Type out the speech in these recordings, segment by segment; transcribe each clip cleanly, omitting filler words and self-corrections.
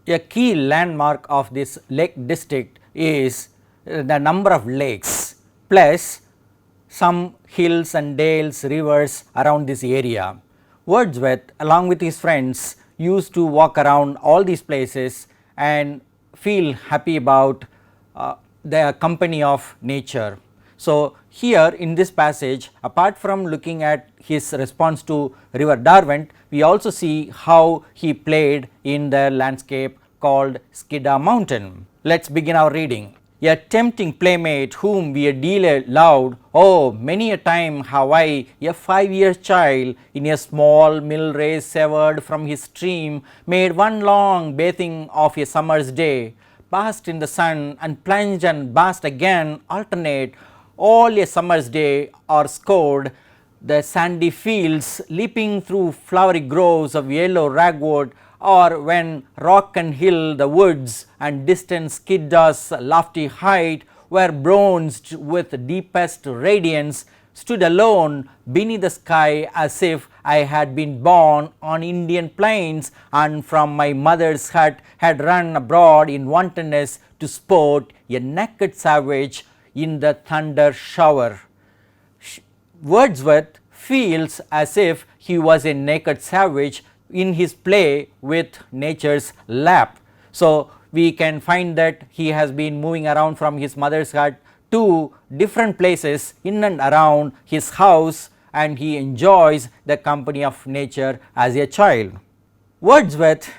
A key landmark of this lake district is the number of lakes plus some hills and dales, rivers around this area. Wordsworth along with his friends used to walk around all these places and feel happy about the company of nature. So, here in this passage, apart from looking at his response to river Derwent, we also see how he played in the landscape called Skiddaw Mountain. Let us begin our reading. A tempting playmate whom we dearly loved, oh many a time have I, a 5 year child, in a small mill race severed from his stream, made one long bathing of a summer's day, basked in the sun and plunged and basked again alternate, all a summer's day, or scoured the sandy fields, leaping through flowery groves of yellow ragwood, or when rock and hill, the woods and distant Skiddaw's lofty height were bronzed with deepest radiance, stood alone beneath the sky as if I had been born on Indian plains and from my mother's hut had run abroad in wantonness to sport, a naked savage in the thunder shower. Wordsworth feels as if he was a naked savage in his play with nature's lap. So, we can find that he has been moving around from his mother's hut to different places in and around his house, and he enjoys the company of nature as a child. Wordsworth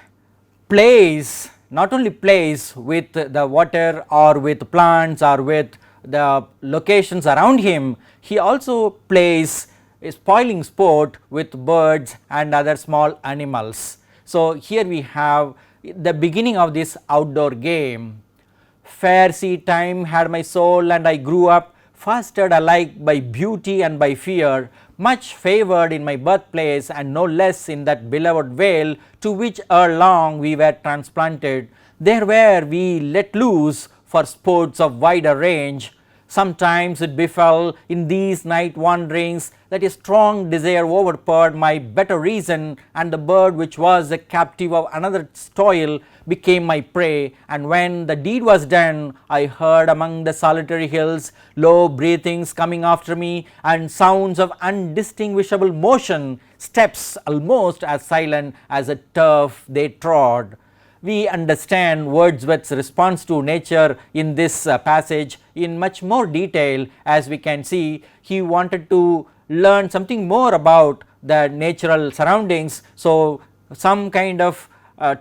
plays, not only plays with the water or with plants or with the locations around him, he also plays a spoiling sport with birds and other small animals. So, here we have the beginning of this outdoor game. Fair seed time had my soul and I grew up, fastered alike by beauty and by fear, much favoured in my birthplace and no less in that beloved vale to which ere long we were transplanted. There were we let loose for sports of wider range. Sometimes it befell in these night wanderings that a strong desire overpowered my better reason, and the bird which was the captive of another's toil became my prey, and when the deed was done, I heard among the solitary hills low breathings coming after me and sounds of undistinguishable motion, steps almost as silent as the turf they trod. We understand Wordsworth's response to nature in this passage in much more detail. As we can see, he wanted to learn something more about the natural surroundings. So, some kind of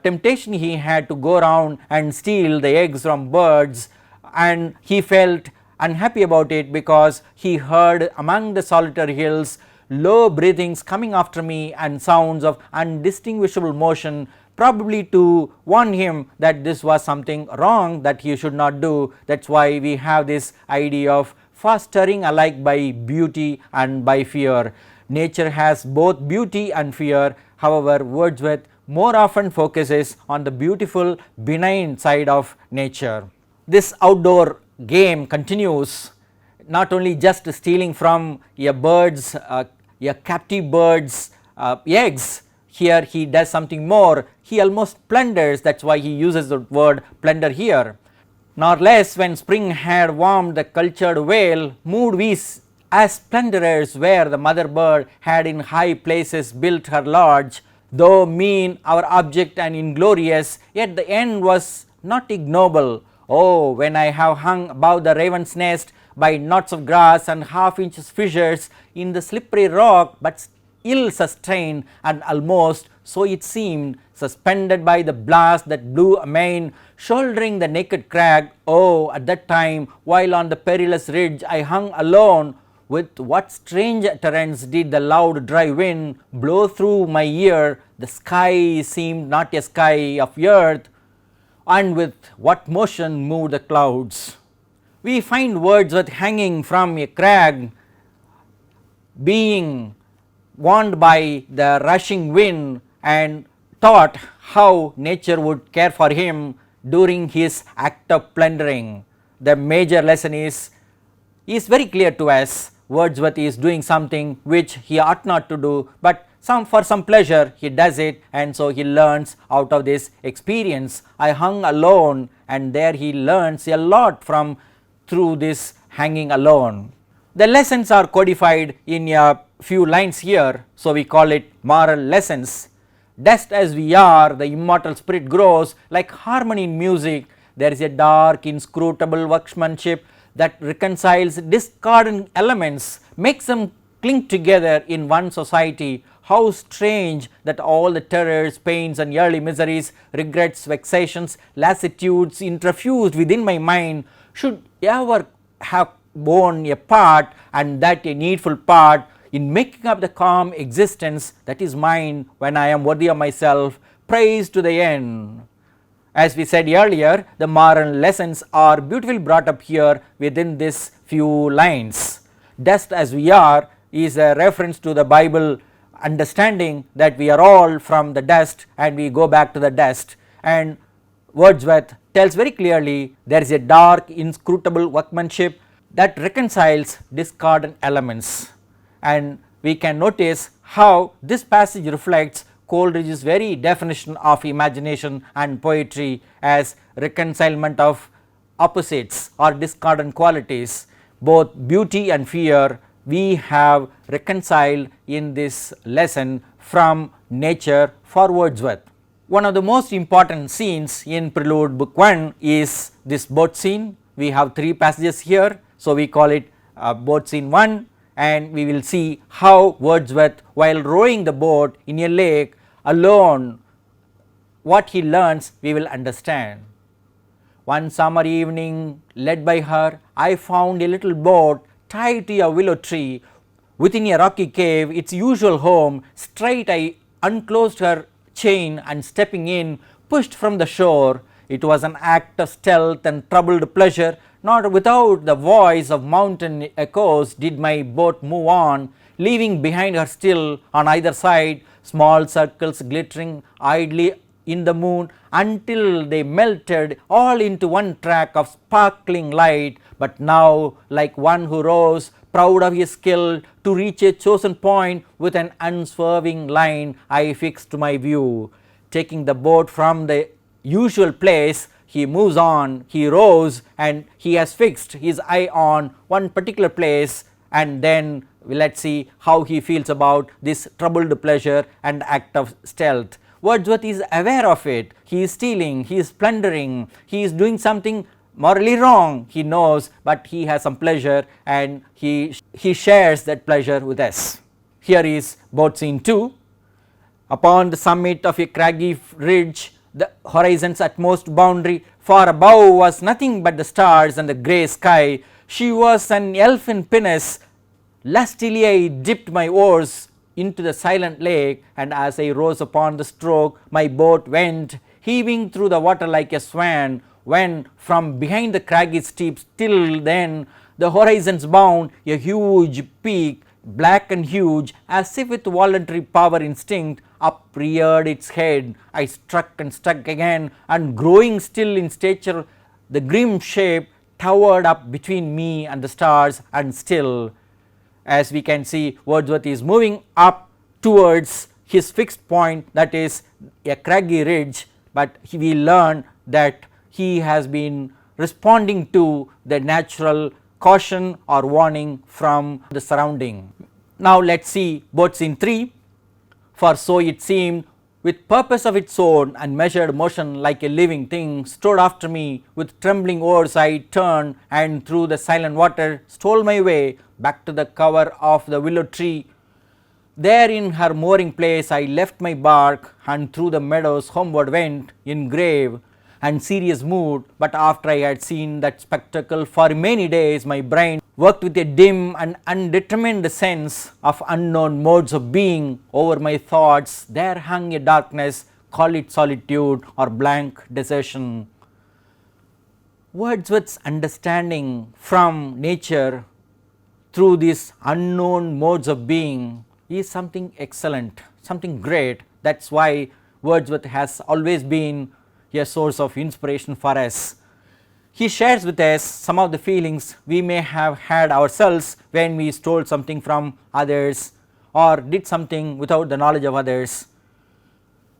temptation he had to go around and steal the eggs from birds, and he felt unhappy about it because he heard among the solitary hills low breathings coming after me and sounds of undistinguishable motion, probably to warn him that this was something wrong that he should not do. That is why we have this idea of fostering alike by beauty and by fear. Nature has both beauty and fear. However, Wordsworth more often focuses on the beautiful benign side of nature. This outdoor game continues, not only just stealing from a bird's a captive bird's eggs. Here he does something more, he almost plunders. That is why he uses the word plunder here. Nor less when spring had warmed the cultured vale, moved we as plunderers where the mother bird had in high places built her lodge. Though mean our object and inglorious, yet the end was not ignoble. Oh, when I have hung above the raven's nest by knots of grass and half-inch fissures in the slippery rock, but ill sustained and almost, so it seemed, suspended by the blast that blew amain, shouldering the naked crag. Oh, at that time, while on the perilous ridge I hung alone, with what strange utterance did the loud dry wind blow through my ear? The sky seemed not a sky of earth, and with what motion moved the clouds. We find Wordsworth hanging from a crag, being warned by the rushing wind, and thought how nature would care for him during his act of plundering. The major lesson is very clear to us. Wordsworth is doing something which he ought not to do, but for some pleasure he does it, and so he learns out of this experience. I hung alone, and there he learns a lot from through this hanging alone. The lessons are codified in a few lines here, so we call it moral lessons. Dust as we are, the immortal spirit grows like harmony in music. There is a dark, inscrutable workmanship that reconciles discordant elements, makes them cling together in one society. How strange that all the terrors, pains and early miseries, regrets, vexations, lassitudes interfused within my mind should ever have borne a part, and that a needful part, in making up the calm existence that is mine when I am worthy of myself, praise to the end. As we said earlier, the moral lessons are beautifully brought up here within this few lines. Dust as we are is a reference to the Bible understanding that we are all from the dust and we go back to the dust, and Wordsworth tells very clearly there is a dark, inscrutable workmanship that reconciles discordant elements. And we can notice how this passage reflects Coleridge's very definition of imagination and poetry as reconcilement of opposites or discordant qualities. Both beauty and fear we have reconciled in this lesson from nature for Wordsworth. One of the most important scenes in Prelude Book 1 is this boat scene. We have 3 passages here, so we call it boat scene 1, and we will see how Wordsworth, while rowing the boat in a lake alone, what he learns we will understand. One summer evening, led by her, I found a little boat tied to a willow tree within a rocky cave, its usual home. Straight I unclosed her chain and stepping in, pushed from the shore. It was an act of stealth and troubled pleasure. Not without the voice of mountain echoes did my boat move on, leaving behind her still on either side small circles glittering idly in the moon, until they melted all into one track of sparkling light. But now, like one who rose, proud of his skill, to reach a chosen point with an unswerving line, I fixed my view. Taking the boat from the usual place, he moves on, he rows, and he has fixed his eye on one particular place, and then let us see how he feels about this troubled pleasure and act of stealth. Wordsworth is aware of it. He is stealing, he is plundering, he is doing something morally wrong, he knows, but he has some pleasure and he shares that pleasure with us. Here is boat scene 2. Upon the summit of a craggy ridge, the horizon's utmost boundary, far above was nothing but the stars and the grey sky. She was an elf in pinnace. Lustily I dipped my oars into the silent lake, and as I rose upon the stroke, my boat went heaving through the water like a swan, when from behind the craggy steep, till then the horizon's bound a huge peak, black and huge, as if with voluntary power instinct, upreared its head. I struck and struck again, and growing still in stature, the grim shape towered up between me and the stars, and still. As we can see, Wordsworth is moving up towards his fixed point, that is a craggy ridge, but we learn that he has been responding to the natural caution or warning from the surrounding. Now let us see boat scene 3. For so it seemed, with purpose of its own and measured motion like a living thing, strode after me. With trembling oars I turned, and through the silent water stole my way back to the cover of the willow tree. There in her mooring place I left my bark, and through the meadows homeward went in grave and serious mood. But after I had seen that spectacle for many days, my brain worked with a dim and undetermined sense of unknown modes of being over my thoughts. There hung a darkness, call it solitude or blank desertion. Wordsworth's understanding from nature through these unknown modes of being is something excellent, something great. That is why Wordsworth has always been a source of inspiration for us. He shares with us some of the feelings we may have had ourselves when we stole something from others, or did something without the knowledge of others.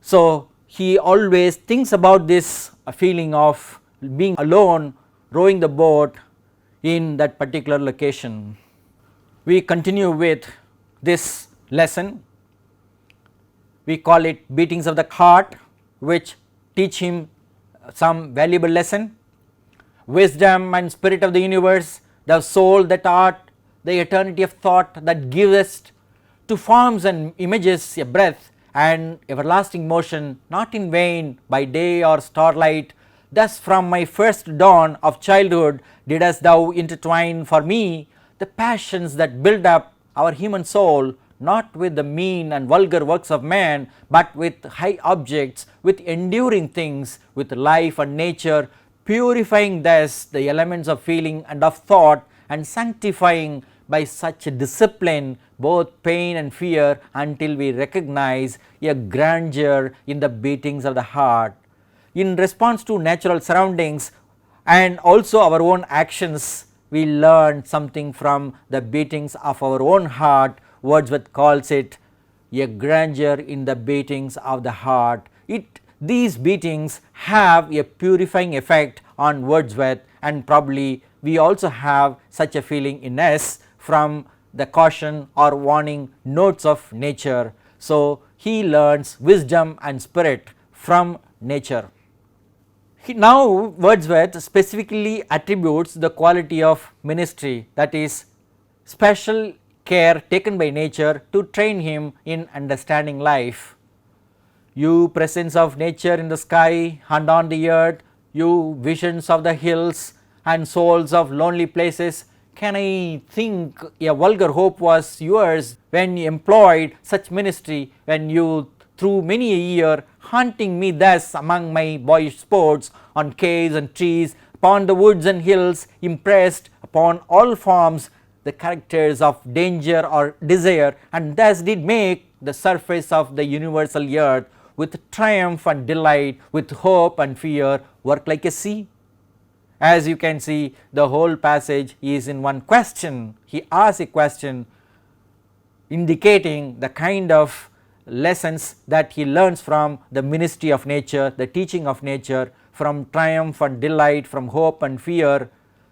So, he always thinks about this feeling of being alone rowing the boat in that particular location. We continue with this lesson. We call it beatings of the heart, which teach him some valuable lesson. Wisdom and spirit of the universe, the soul that art, the eternity of thought that givest to forms and images a breath and everlasting motion, not in vain by day or starlight. Thus from my first dawn of childhood didst thou intertwine for me the passions that build up our human soul, not with the mean and vulgar works of man, but with high objects, with enduring things, with life and nature, purifying thus the elements of feeling and of thought, and sanctifying by such a discipline both pain and fear, until we recognize a grandeur in the beatings of the heart. In response to natural surroundings and also our own actions, we learn something from the beatings of our own heart. Wordsworth calls it a grandeur in the beatings of the heart. These beatings have a purifying effect on Wordsworth, and probably we also have such a feeling in us from the caution or warning notes of nature. So, he learns wisdom and spirit from nature. Now, Wordsworth specifically attributes the quality of ministry, that is special care taken by nature to train him in understanding life. You presence of nature in the sky and on the earth, you visions of the hills and souls of lonely places, can I think a vulgar hope was yours when you employed such ministry, when you through many a year hunting me thus among my boyish sports on caves and trees, upon the woods and hills, impressed upon all forms the characters of danger or desire, and thus did make the surface of the universal earth with triumph and delight, with hope and fear, work like a sea. As you can see, the whole passage is in one question. He asks a question indicating the kind of lessons that he learns from the ministry of nature, the teaching of nature, from triumph and delight, from hope and fear.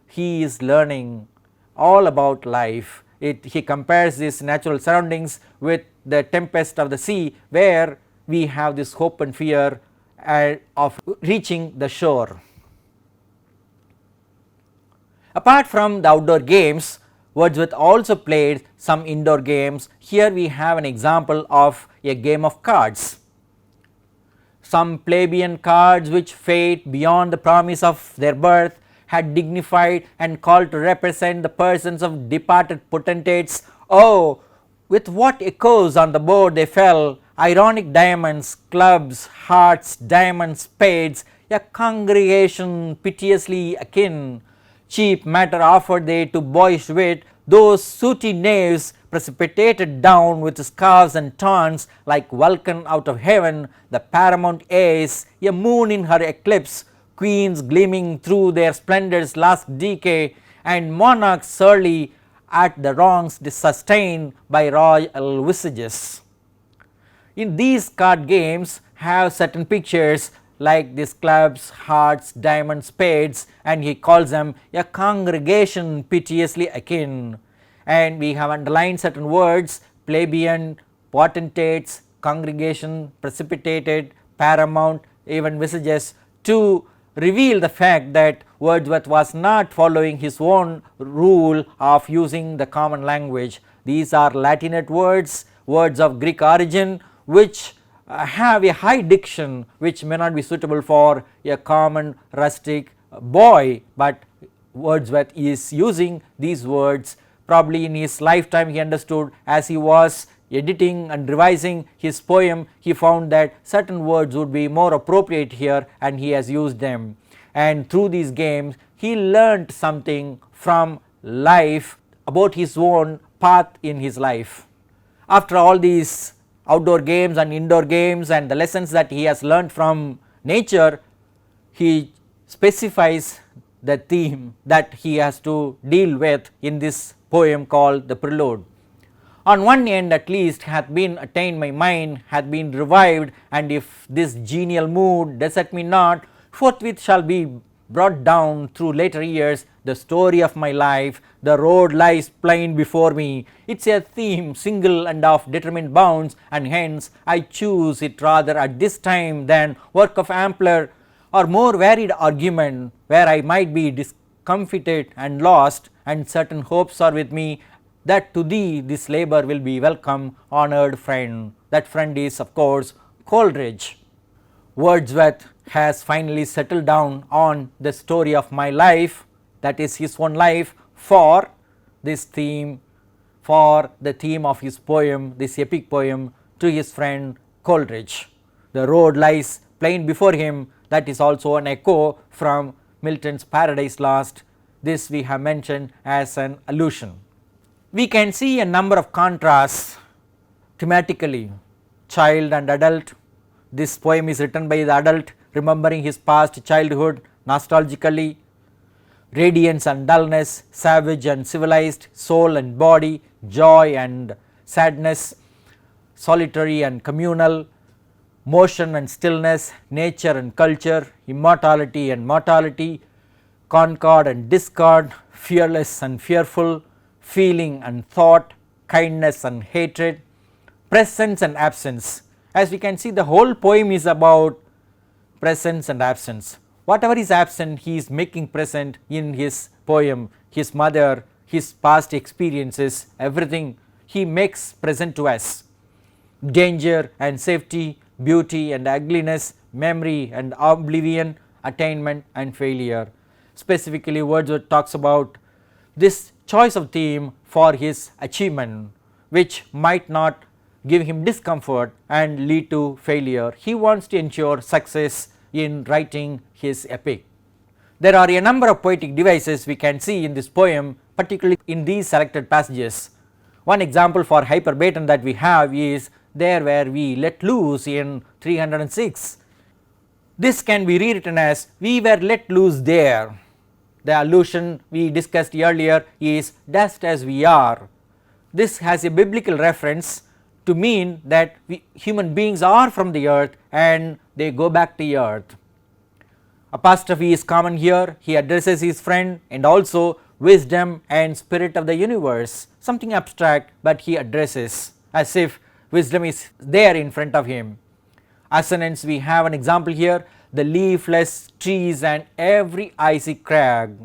He is learning all about life. He compares these natural surroundings with the tempest of the sea, where we have this hope and fear of reaching the shore. Apart from the outdoor games, Wordsworth also played some indoor games. Here we have an example of a game of cards. Some plebeian cards which fate beyond the promise of their birth had dignified and called to represent the persons of departed potentates. Oh, with what echoes on the board they fell, ironic diamonds, clubs, hearts, diamonds, spades, a congregation piteously akin. Cheap matter offered they to boyish wit, those sooty knaves precipitated down with scarves and taunts like Vulcan out of heaven, the paramount ace, a moon in her eclipse, queens gleaming through their splendour's last decay, and monarchs surly at the wrongs sustained by royal visages. In these card games have certain pictures like these clubs, hearts, diamonds, spades, and he calls them a congregation piteously akin. And we have underlined certain words: plebeian, potentates, congregation, precipitated, paramount, even visages, to reveal the fact that Wordsworth was not following his own rule of using the common language. These are Latinate words, words of Greek origin, which have a high diction which may not be suitable for a common rustic boy, but Wordsworth is using these words. Probably in his lifetime he understood, as he was editing and revising his poem, he found that certain words would be more appropriate here, and he has used them. And through these games he learnt something from life about his own path in his life. After all these outdoor games and indoor games and the lessons that he has learnt from nature, he specifies the theme that he has to deal with in this poem called the Prelude. On one end at least hath been attained my mind, hath been revived, and if this genial mood desert me not, forthwith shall be brought down through later years the story of my life. The road lies plain before me, it is a theme single and of determined bounds, and hence I choose it rather at this time than work of ampler or more varied argument, where I might be discomfited and lost, and certain hopes are with me that to thee this labour will be welcome, honoured friend. That friend is of course Coleridge. Wordsworth has finally settled down on the story of my life, that is his own life, for this theme, for the theme of his poem, this epic poem, to his friend Coleridge. The road lies plain before him, that is also an echo from Milton's Paradise Lost. This we have mentioned as an allusion. We can see a number of contrasts thematically, child and adult. This poem is written by the adult remembering his past childhood nostalgically. Radiance and dullness, savage and civilized, soul and body, joy and sadness, solitary and communal, motion and stillness, nature and culture, immortality and mortality, concord and discord, fearless and fearful, feeling and thought, kindness and hatred, presence and absence. As we can see, the whole poem is about presence and absence. Whatever is absent, he is making present in his poem. His mother, his past experiences, everything he makes present to us. Danger and safety, beauty and ugliness, memory and oblivion, attainment and failure. Specifically, Wordsworth talks about this choice of theme for his achievement, which might not give him discomfort and lead to failure. He wants to ensure success in writing his epic. There are a number of poetic devices we can see in this poem, particularly in these selected passages. One example for hyperbaton that we have is there where we let loose in 306. This can be rewritten as we were let loose there. The allusion we discussed earlier is dust as we are. This has a biblical reference to mean that human beings are from the earth and they go back to the earth. Apostrophe is common here. He addresses his friend and also wisdom and spirit of the universe, something abstract, but he addresses as if wisdom is there in front of him. Assonance, we have an example here, the leafless trees and every icy crag.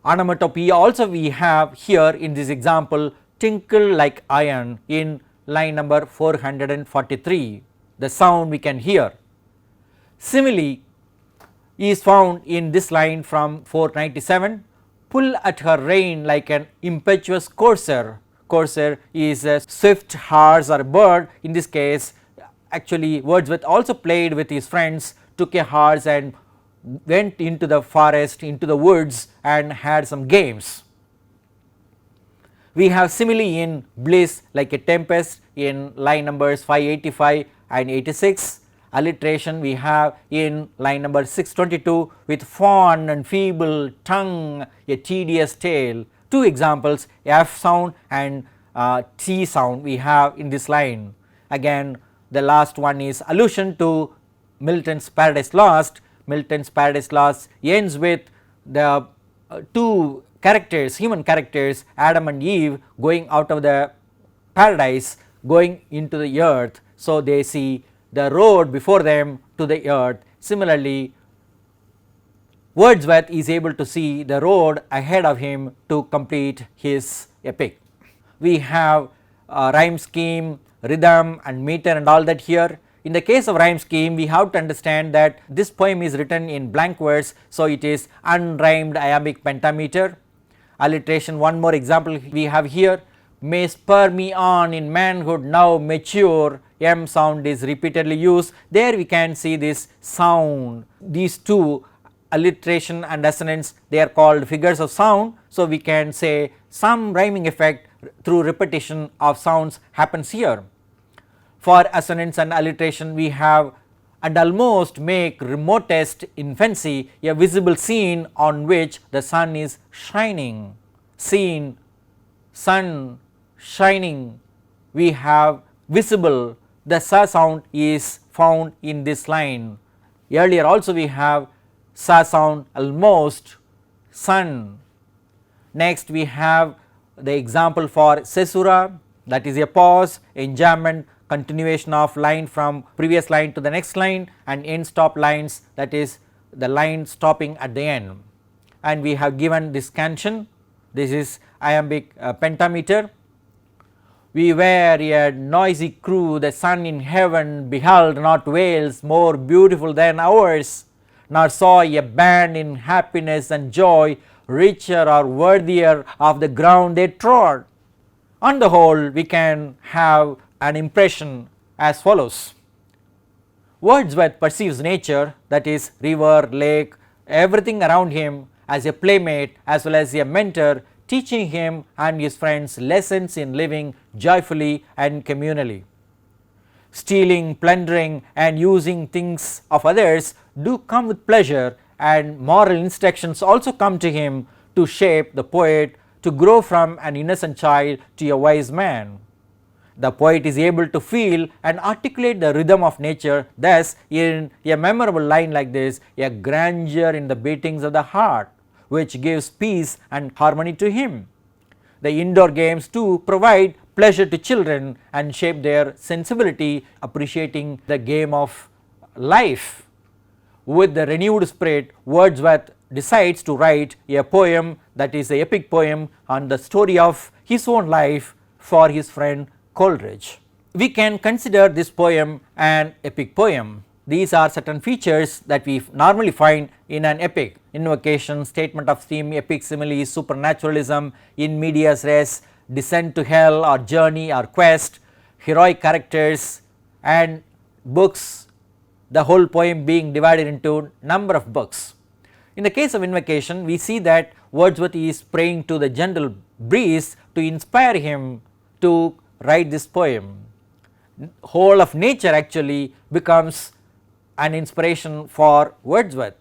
Onomatopoeia also we have here in this example, tinkle like iron in line number 443, the sound we can hear. Simile is found in this line from 497, pull at her rein like an impetuous courser. Courser is a swift horse or a bird. In this case, actually Wordsworth also played with his friends, took a horse and went into the forest, into the woods and had some games. We have simile in bliss like a tempest in line numbers 585 and 86. Alliteration we have in line number 622 with fawn and feeble tongue, a tedious tale. Two examples, F sound and T sound we have in this line. Again, the last one is allusion to Milton's Paradise Lost. Milton's Paradise Lost ends with the two characters, human characters, Adam and Eve, going out of the paradise, going into the earth. So they see the road before them to the earth. Similarly, Wordsworth is able to see the road ahead of him to complete his epic. We have rhyme scheme, rhythm and meter and all that here. In the case of rhyme scheme, we have to understand that this poem is written in blank verse, so it is unrhymed iambic pentameter. Alliteration, one more example we have here, may spur me on in manhood now mature, M sound is repeatedly used. There we can see this sound, these two, alliteration and assonance, they are called figures of sound. So we can say some rhyming effect through repetition of sounds happens here. For assonance and alliteration we have and almost make remotest infancy a visible scene on which the sun is shining. Scene, sun, shining, we have visible, the sa sound is found in this line. Earlier also we have sa sound almost, sun. Next we have the example for caesura, that is a pause, enjambment, continuation of line from previous line to the next line, and end stop lines, that is the line stopping at the end. And we have given this scansion, this is iambic pentameter. We were a noisy crew, the sun in heaven beheld not vales more beautiful than ours, nor saw a band in happiness and joy richer or worthier of the ground they trod. On the whole, we can have an impression as follows. Wordsworth perceives nature, that is river, lake, everything around him, as a playmate as well as a mentor, teaching him and his friends lessons in living joyfully and communally. Stealing, plundering and using things of others do come with pleasure, and moral instructions also come to him to shape the poet to grow from an innocent child to a wise man. The poet is able to feel and articulate the rhythm of nature, thus in a memorable line like this, a grandeur in the beatings of the heart, which gives peace and harmony to him. The indoor games too provide pleasure to children and shape their sensibility, appreciating the game of life. With the renewed spirit, Wordsworth decides to write a poem, that is an epic poem on the story of his own life for his friend Coleridge. We can consider this poem an epic poem. These are certain features that we normally find in an epic: invocation, statement of theme, epic simile, supernaturalism, in medias res, descent to hell or journey or quest, heroic characters and books, the whole poem being divided into number of books. In the case of invocation, we see that Wordsworth is praying to the gentle breeze to inspire him to write this poem. Whole of nature actually becomes an inspiration for Wordsworth.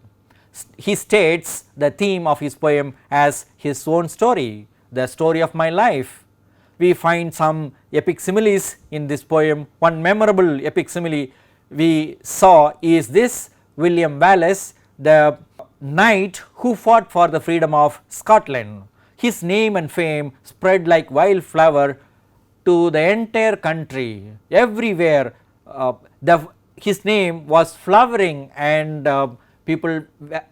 He states the theme of his poem as his own story, the story of my life. We find some epic similes in this poem. One memorable epic simile we saw is this: William Wallace, the knight who fought for the freedom of Scotland. His name and fame spread like wildflower to the entire country. Everywhere his name was flowering, and people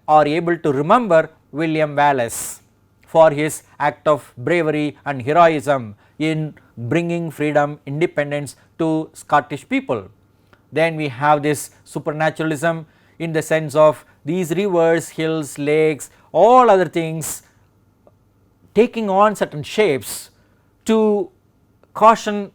are able to remember William Wallace for his act of bravery and heroism in bringing freedom, independence to Scottish people. Then we have this supernaturalism in the sense of these rivers, hills, lakes, all other things taking on certain shapes to caution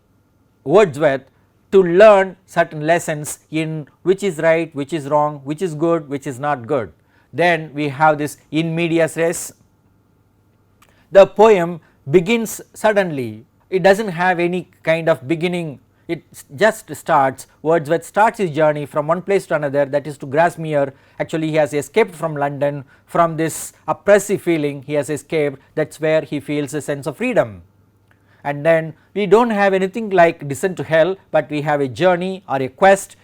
Wordsworth to learn certain lessons in which is right, which is wrong, which is good, which is not good. Then we have this in medias res. The poem begins suddenly, it does not have any kind of beginning, it just starts. Wordsworth starts his journey from one place to another, that is to Grasmere. Actually he has escaped from London, from this oppressive feeling he has escaped, that is where he feels a sense of freedom. And then we do not have anything like descent to hell, but we have a journey or a quest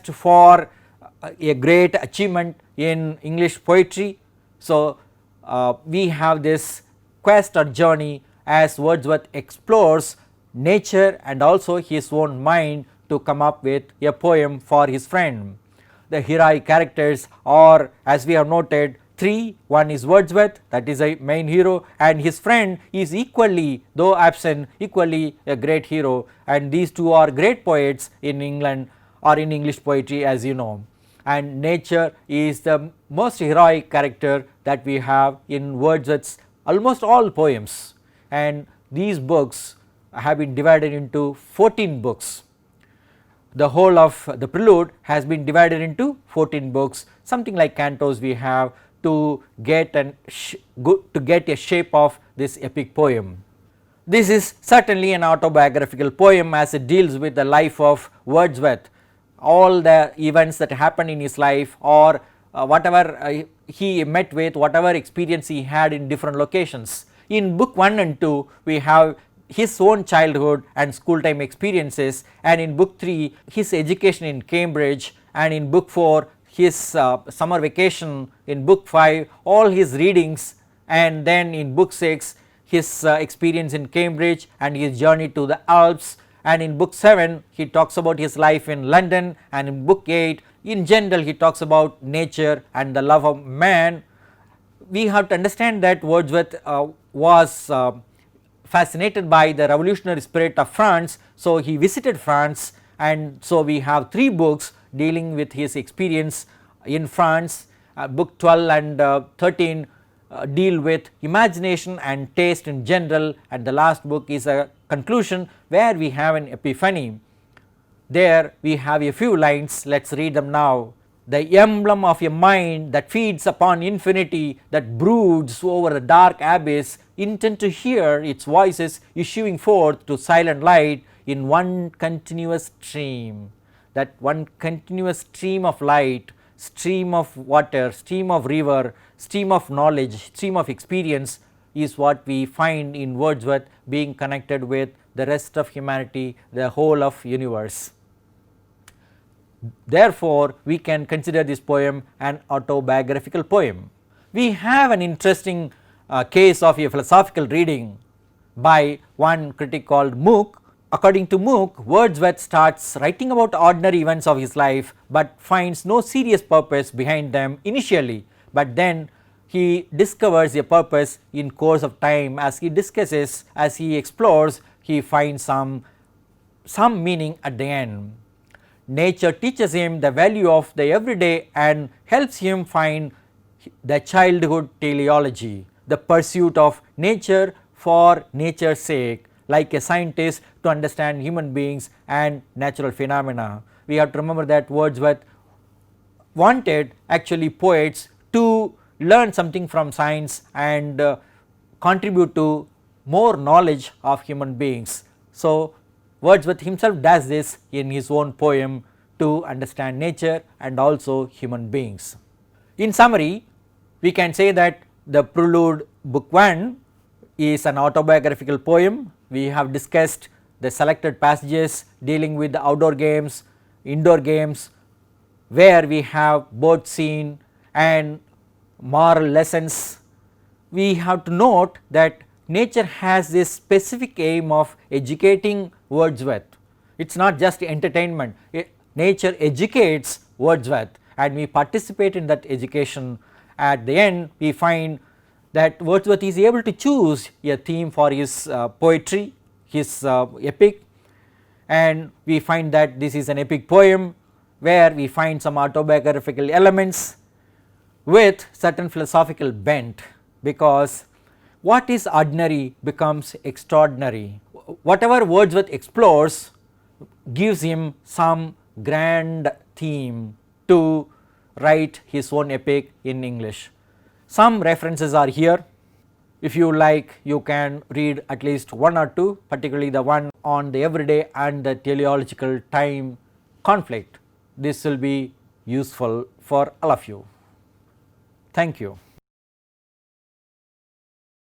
for a great achievement in English poetry. So we have this quest or journey as Wordsworth explores nature and also his own mind to come up with a poem for his friend. The heroic characters are, as we have noted, three. One is Wordsworth, that is a main hero, and his friend is equally, though absent, equally a great hero, and these two are great poets in England or in English poetry, as you know. And nature is the most heroic character that we have in Wordsworth's almost all poems, and these books have been divided into 14 books. The whole of the prelude has been divided into 14 books, something like cantos we have to get a shape of this epic poem. This is certainly an autobiographical poem as it deals with the life of Wordsworth, all the events that happened in his life, or whatever he met with, whatever experience he had in different locations. In book 1 and 2 we have his own childhood and school time experiences, and in book 3 his education in Cambridge, and in book 4 his summer vacation, in book 5 all his readings, and then in book 6 his experience in Cambridge and his journey to the Alps, and in book 7 he talks about his life in London, and in book 8 in general he talks about nature and the love of man. We have to understand that Wordsworth was fascinated by the revolutionary spirit of France, so he visited France, and so we have 3 books dealing with his experience in France. Book 12 and 13 deal with imagination and taste in general, and the last book is a conclusion where we have an epiphany. There we have a few lines, let us read them now. The emblem of a mind that feeds upon infinity, that broods over the dark abyss, intent to hear its voices issuing forth to silent light in one continuous stream. That one continuous stream of light, stream of water, stream of river, stream of knowledge, stream of experience is what we find in Wordsworth being connected with the rest of humanity, the whole of universe. Therefore, we can consider this poem an autobiographical poem. We have an interesting case of a philosophical reading by one critic called Mooke. According to Mooke, Wordsworth starts writing about ordinary events of his life, but finds no serious purpose behind them initially, but then he discovers a purpose in course of time. As he discusses, as he explores, he finds some meaning at the end. Nature teaches him the value of the everyday and helps him find the childhood teleology, the pursuit of nature for nature's sake, like a scientist to understand human beings and natural phenomena. We have to remember that Wordsworth wanted actually poets to learn something from science and contribute to more knowledge of human beings. So, Wordsworth himself does this in his own poem to understand nature and also human beings. In summary, we can say that the Prelude book 1 is an autobiographical poem. We have discussed the selected passages dealing with the outdoor games, indoor games, where we have both scene and moral lessons. We have to note that nature has this specific aim of educating Wordsworth. It is not just entertainment, nature educates Wordsworth and we participate in that education. At the end we find that Wordsworth is able to choose a theme for his poetry, his epic, and we find that this is an epic poem where we find some autobiographical elements with certain philosophical bent, because what is ordinary becomes extraordinary. Whatever Wordsworth explores gives him some grand theme to write his own epic in English. Some references are here. If you like, you can read at least one or two, particularly the one on the everyday and the teleological time conflict. This will be useful for all of you. Thank you.